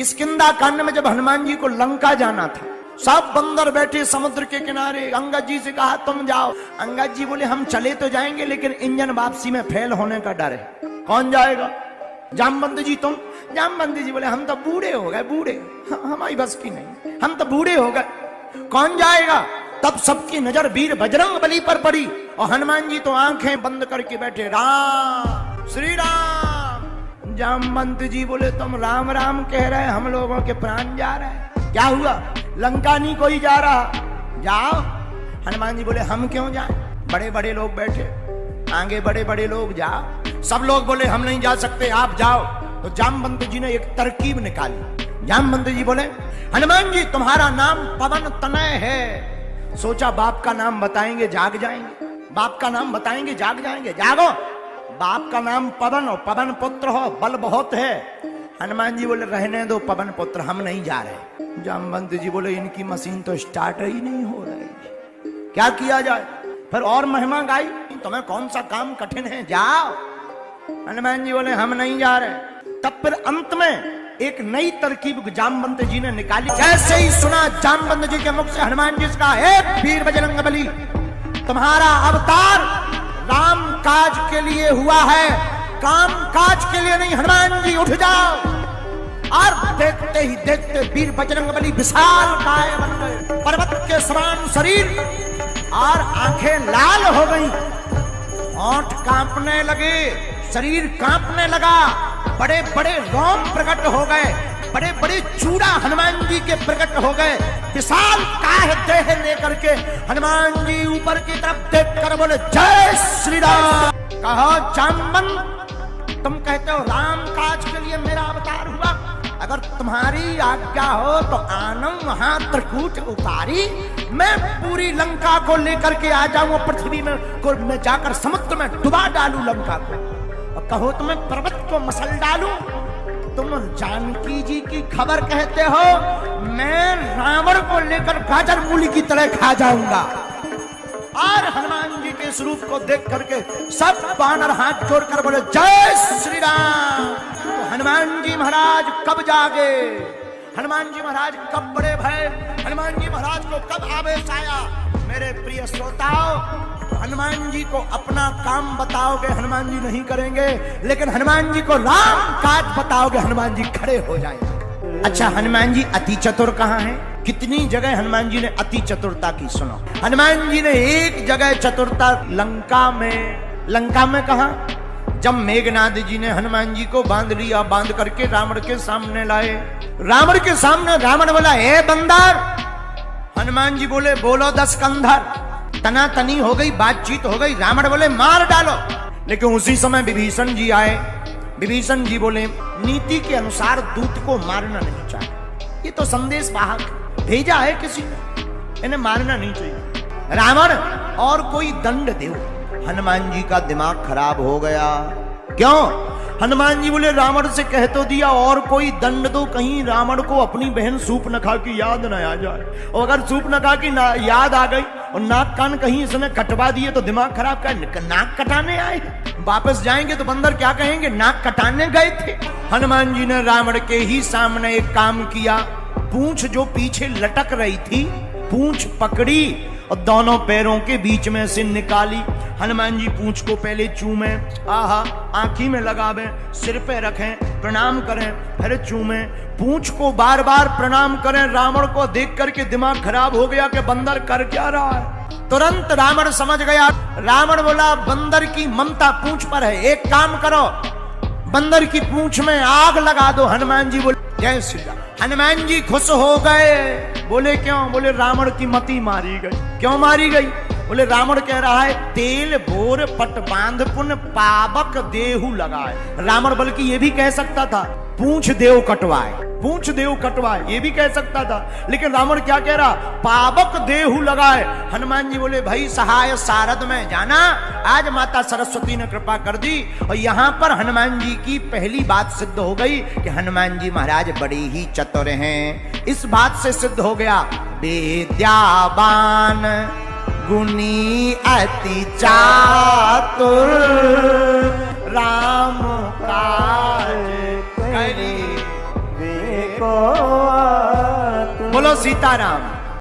किष्किंधा कांड में जब हनुमान जी को लंका जाना था, सब बंदर बैठे समुद्र के किनारे। अंगद जी से कहा तुम जाओ। अंगद जी बोले हम चले तो जाएंगे लेकिन इंजन वापसी में फेल होने का डर है। कौन जाएगा? जामवंत जी तुम। जामवंत जी बोले हम तो बूढ़े हो गए, बूढ़े, हमारी बस की नहीं, हम तो बूढ़े हो गए, कौन जाएगा? तब सबकी नजर वीर बजरंग बली पर पड़ी और हनुमान जी तो आंखें बंद करके बैठे, राम श्री राम। जामवंत जी बोले तुम राम राम कह रहे, हम लोगों के प्राण जा रहे हैं, क्या हुआ? लंका नहीं कोई जा रहा, जाओ। हनुमान जी बोले हम क्यों जाएं? बड़े बड़े लोग बैठे, आगे बड़े बड़े लोग, जाओ। सब लोग बोले हम नहीं जा सकते, आप जाओ। तो जामवंत जी ने एक तरकीब निकाली। जामवंत जी बोले हनुमान जी तुम्हारा नाम पवन तनय है। सोचा बाप का नाम बताएंगे जाग जाएंगे, बाप का नाम बताएंगे जाग जाएंगे, जागो। बाप का नाम पवन हो, पवन पुत्र हो, बल बहुत है। हनुमान जी बोले रहने दो पवन पुत्र, हम नहीं जा रहे। जामवंत जी बोले इनकी मशीन तो स्टार्ट ही नहीं हो रही, क्या किया जाए? फिर और महिमा गाई, तुम्हें कौन सा काम कठिन है, जाओ। हनुमान जी बोले हम नहीं जा रहे। तब फिर अंत में एक नई तरकीब जामवंत जी ने निकाली। जैसे ही सुना जामवंत जी के मुख से हनुमान जी का, हे वीर बजरंग बली, तुम्हारा अवतार राम काज के लिए हुआ है, काम काज के लिए नहीं। हनुमान जी उठ जाओ। और देखते ही देखते वीर बजरंग बली विशाल काय बन गए, पर्वत के समान शरीर और आंखें लाल हो गई, होंठ कांपने लगे, शरीर कांपने लगा, बड़े बड़े रोम प्रकट हो गए, बड़े बड़े चूड़ा हनुमान जी के प्रकट हो गए। विशाल काय देह लेकर के हनुमान जी ऊपर की तरफ देखकर बोले जय श्री राम। कहो जामवंत तुम कहते हो राम काज के लिए मेरा अवतार हुआ, अगर तुम्हारी आज्ञा हो तो आनम वहां त्रिकूट उतारी, मैं पूरी लंका को लेकर के आ जाऊं पृथ्वी में, मैं जाकर समुद्र में डुबा डालू लंका को। और कहो तुम्हें पर्वत को मसल डालूं। तुम जानकी जी की खबर कहते हो, मैं रावण को लेकर गाजर मूली की तरह खा जाऊंगा। और हनुमान जी के स्वरूप को देख करके सब बानर हाथ जोड़कर बोले जय श्री राम। तो हनुमान जी महाराज कब जागे, हनुमान जी महाराज कब बड़े भय, हनुमान जी महाराज को कब आवेश आया? मेरे प्रिय श्रोताओ, हनुमान जी को अपना काम बताओगे हनुमान जी नहीं करेंगे, लेकिन हनुमान जी को राम काज बताओगे हनुमान जी खड़े हो जाएंगे। अच्छा कहाँ जी अति चतुर कहाँ है? कितनी जगह हनुमान जी ने अति चतुरता की सुनो। हनुमान जी ने एक जगह चतुरता लंका में कहा, जब मेघनाद जी ने हनुमान जी को बांध लिया, बांध करके रावण के सामने लाए। रावण के सामने रावण बोला हे बंदर। हनुमान जी बोले बोलो 10 कंधर। तना तनी हो गई, बातचीत हो गई। रावण बोले मार डालो। लेकिन उसी समय विभीषण जी आए। विभीषण जी बोले नीति के अनुसार दूत को मारना नहीं चाहिए, ये तो संदेश वाहक भेजा है किसी ने, इन्हें मारना नहीं चाहिए। रावण और कोई दंड दो। हनुमान जी का दिमाग खराब हो गया। क्यों? हनुमान जी बोले रावण से कह तो दिया और कोई दंड दो, कहीं रावण को अपनी बहन सूर्पनखा की याद न आ जाए, और अगर सूर्पनखा की याद आ गई और नाक कान कहीं इसने कटवा दिए तो दिमाग खराब कर। नाक कटाने आए, वापस जाएंगे तो बंदर क्या कहेंगे, नाक कटाने गए थे। हनुमान जी ने रावण के ही सामने एक काम किया। पूंछ जो पीछे लटक रही थी, पूंछ पकड़ी और दोनों पैरों के बीच में से निकाली। हनुमान जी पूंछ को पहले चूमे, आहा, आंखी में लगावे, सिर पे रखें, प्रणाम करें, फिर चूमे, पूंछ को बार बार प्रणाम करें। रावण को देख करके दिमाग खराब हो गया कि बंदर कर क्या रहा है। तुरंत रावण समझ गया। रावण बोला बंदर की ममता पूंछ पर है, एक काम करो, बंदर की पूंछ में आग लगा दो। हनुमान जी बोले जय श्री राम। हनुमान जी खुश हो गए। बोले क्यों? बोले रावण की मति मारी गई। क्यों मारी गई? बोले रावण कह रहा है तेल बोर पट बांध पुन पावक देहु लगाए। रावण बल्कि ये भी कह सकता था पूंछ देव कटवाए, पूंछ देव कटवाए, ये भी कह सकता था, लेकिन रावण क्या कह रहा, पावक देहु लगाए। हनुमान जी बोले भाई सहाय सारद में जाना, आज माता सरस्वती ने कृपा कर दी। और यहाँ पर हनुमान जी की पहली बात सिद्ध हो गई कि हनुमान जी महाराज बड़े ही चतुर हैं। इस बात से सिद्ध हो गया विद्यावान गुणी अति चातुर राम काज करे को बोलो सीताराम।